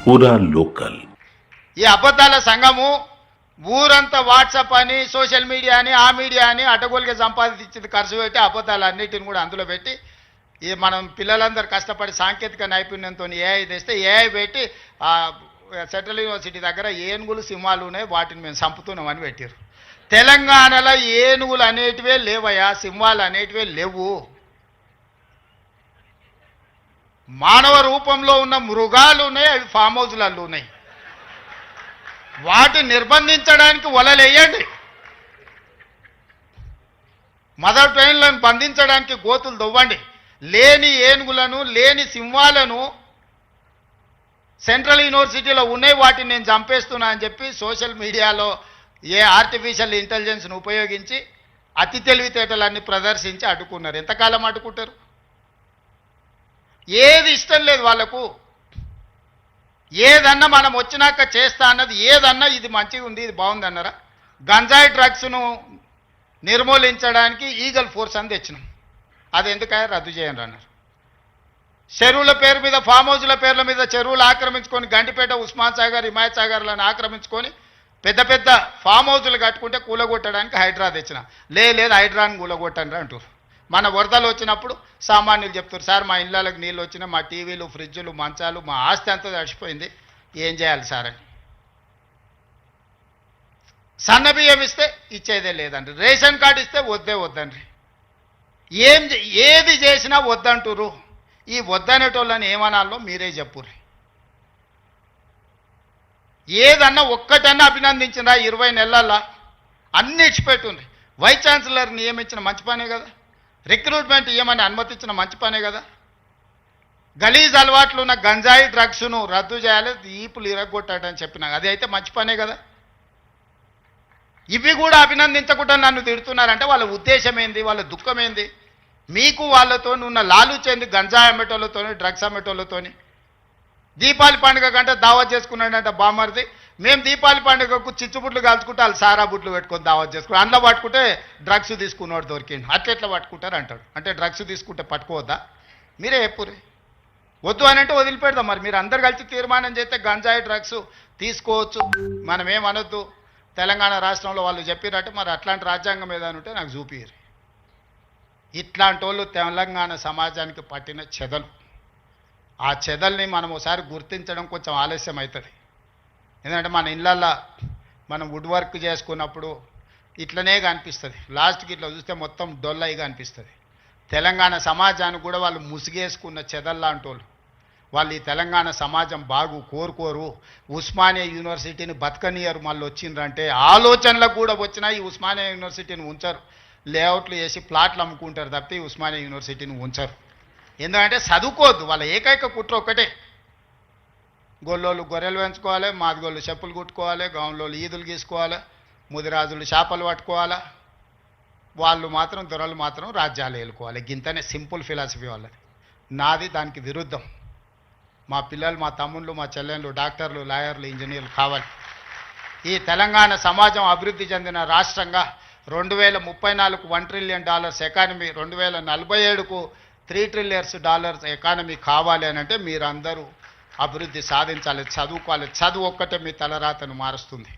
పూరా లోకల్. ఈ అబద్ధాల సంఘము ఊరంతా వాట్సాప్ అని సోషల్ మీడియా అని ఆ మీడియా అని అడ్డగోలుగా సంపాదించింది ఖర్చు పెట్టి అబద్ధాలన్నిటిని కూడా అందులో పెట్టి ఈ మనం పిల్లలందరూ కష్టపడి సాంకేతిక నైపుణ్యంతో ఏఐ తెస్తే ఏఐ పెట్టి సెంట్రల్ యూనివర్సిటీ దగ్గర ఏనుగులు సింహాలు ఉన్నాయి వాటిని మేము చంపుతున్నామని పెట్టారు. తెలంగాణలో ఏనుగులు అనేటివే లేవయా, సింహాలు అనేటివే లేవు. మానవ రూపంలో ఉన్న మృగాలు ఉన్నాయి, అవి ఫామ్ హౌస్లలో ఉన్నాయి. వాటిని నిర్బంధించడానికి వలలేయండి, మదర్ ట్రైన్లను బంధించడానికి గోతులు దొవ్వండి. లేని ఏనుగులను లేని సింహాలను సెంట్రల్ యూనివర్సిటీలో ఉన్నాయి, వాటిని నేను చంపేస్తున్నా అని చెప్పి సోషల్ మీడియాలో ఆర్టిఫిషియల్ ఇంటెలిజెన్స్ను ఉపయోగించి అతి తెలివితేటలన్నీ ప్రదర్శించి అడ్డుకున్నారు. ఎంతకాలం అడ్డుకుంటారు? ఏది ఇష్టం లేదు వాళ్ళకు. ఏదన్నా మనం వచ్చినాక చేస్తా అన్నది ఏదన్నా ఇది మంచిగా ఉంది ఇది బాగుంది అన్నారా? గంజాయి డ్రగ్స్ను నిర్మూలించడానికి ఈగల్ ఫోర్స్ అని తెచ్చినాం, అది ఎందుకయ్యా రద్దు చేయండి అన్నారు. చెరువుల పేరు మీద ఫామ్ హౌస్ల పేర్ల మీద చెరువులు ఆక్రమించుకొని గండిపేట ఉస్మాన్ సాగర్ హిమాయత్ సాగర్లను ఆక్రమించుకొని పెద్ద పెద్ద ఫామ్ హౌస్లు కట్టుకుంటే కూలగొట్టడానికి హైడ్రా తెచ్చిన. లేదు హైడ్రాని కూలగొట్టండి అంటారు. మన వరదలు వచ్చినప్పుడు సామాన్యులు చెప్తారు, సార్ మా ఇళ్ళకి నీళ్ళు వచ్చినా మా టీవీలు ఫ్రిడ్జులు మంచాలు మా ఆస్తి అంతా తడిచిపోయింది, ఏం చేయాలి సార్ అని. సన్న బియ్యం ఇస్తే ఇచ్చేదే లేదండి, రేషన్ కార్డు ఇస్తే వద్దండి. ఏది చేసినా వద్దంటురు. ఈ వద్దనేటోళ్ళని ఏమనాలో మీరే చెప్పుర్రి. ఏదన్నా ఒక్కటన్నా అభినందించినా 20 నెలల్లో అన్ని ఇచ్చిపెట్టుండ్రి. వైస్ ఛాన్సలర్ నియమించిన మంచి పనే కదా, రిక్రూట్మెంట్ ఇవ్వమని అనుమతించిన మంచి పనే కదా. గలీజ్ అలవాట్లు ఉన్న గంజాయి డ్రగ్స్ను రద్దు చేయాలి, ఈపులు ఇరగొట్టాడని చెప్పినా అది అయితే మంచి పనే కదా. ఇవి కూడా అభినందించకుండా నన్ను తిడుతున్నారంటే వాళ్ళ ఉద్దేశం ఏంది, వాళ్ళ దుఃఖం ఏంది? మీకు వాళ్ళతో ఉన్న లాలుచేంది, గంజాయి అమ్మేటోళ్ళతోని డ్రగ్స్ అమ్మేటోళ్ళతోని. దీపావళి పండుగ కంటే దావత్ చేసుకున్నాడంట బామర్ది. మేము దీపావళి పండుగకు చిచ్చుబుట్లు కాల్చుకుంటే వాళ్ళు సారా బుట్లు పెట్టుకొని దావత్ చేసుకున్నాం. అందులో పట్టుకుంటే డ్రగ్స్ తీసుకున్నాడు దొరికింది. అట్లా పట్టుకుంటారు అంటాడు. అంటే డ్రగ్స్ తీసుకుంటే పట్టుకోవద్దా? మీరే చెప్పుర్రి. వద్దు అని అంటే వదిలిపెడదాం. మరి మీరు అందరు కలిసి తీర్మానం చేస్తే గంజాయి డ్రగ్స్ తీసుకోవచ్చు, మనం ఏమనొద్దు. తెలంగాణ రాష్ట్రంలో వాళ్ళు చెప్పినట్టు మరి అట్లాంటి రాజ్యాంగం ఏదైనా ఉంటే నాకు చూపియ్యరు. ఇట్లాంటి వాళ్ళు తెలంగాణ సమాజానికి పట్టిన చెదలు. ఆ చెదల్ని మనం ఒకసారి గుర్తించడం కొంచెం ఆలస్యం అవుతుంది. ఎందుకంటే మన ఇళ్ళల్లో మనం వుడ్ వర్క్ చేసుకున్నప్పుడు ఇట్లనే కనిపిస్తుంది, లాస్ట్కి ఇట్లా చూస్తే మొత్తం డొల్లయిగా అనిపిస్తుంది. తెలంగాణ సమాజాన్ని కూడా వాళ్ళు ముసిగేసుకున్న చెదల్లాంటి వాళ్ళు ఈ తెలంగాణ సమాజం బాగు కోరుకోరు. ఉస్మానియా యూనివర్సిటీని బతకనియరు. మళ్ళీ వచ్చిండ్రంటే ఆలోచనలకు కూడా వచ్చినా ఈ ఉస్మానియా యూనివర్సిటీని ఉంచరు. లేఅవుట్లు వేసి ప్లాట్లు అమ్ముకుంటారు తప్పితే ఈ ఉస్మానియా యూనివర్సిటీని ఉంచరు. ఎందుకంటే చదువుకోవద్దు. వాళ్ళ ఏకైక కుట్ర ఒక్కటే, గొల్లోళ్ళు గొర్రెలు పెంచుకోవాలి, మాదిగోళ్ళు చెప్పులు కుట్టుకోవాలి, గౌన్లోళ్ళు ఈదులు గీసుకోవాలి, ముదిరాజులు చేపలు పట్టుకోవాలా, వాళ్ళు మాత్రం దొరలు మాత్రం రాజ్యాలు ఏలుకోవాలి. గింతనే సింపుల్ ఫిలాసఫీ వాళ్ళది. నాది దానికి విరుద్ధం. మా పిల్లలు, మా తమ్ముళ్ళు, మా చెల్లెళ్ళు డాక్టర్లు, లాయర్లు, ఇంజనీర్లు కావాలి. ఈ తెలంగాణ సమాజం అభివృద్ధి చెందిన రాష్ట్రంగా 2034కు $1 ట్రిలియన్ ఎకానమీ, 2047కు $3 ట్రిలియన్స్ ఎకానమీ కావాలి అని అంటే మీరందరూ అభివృద్ధి సాధించాలి, చదువుకోవాలి. చదువు ఒక్కటే మీ తలరాతను మారుస్తుంది.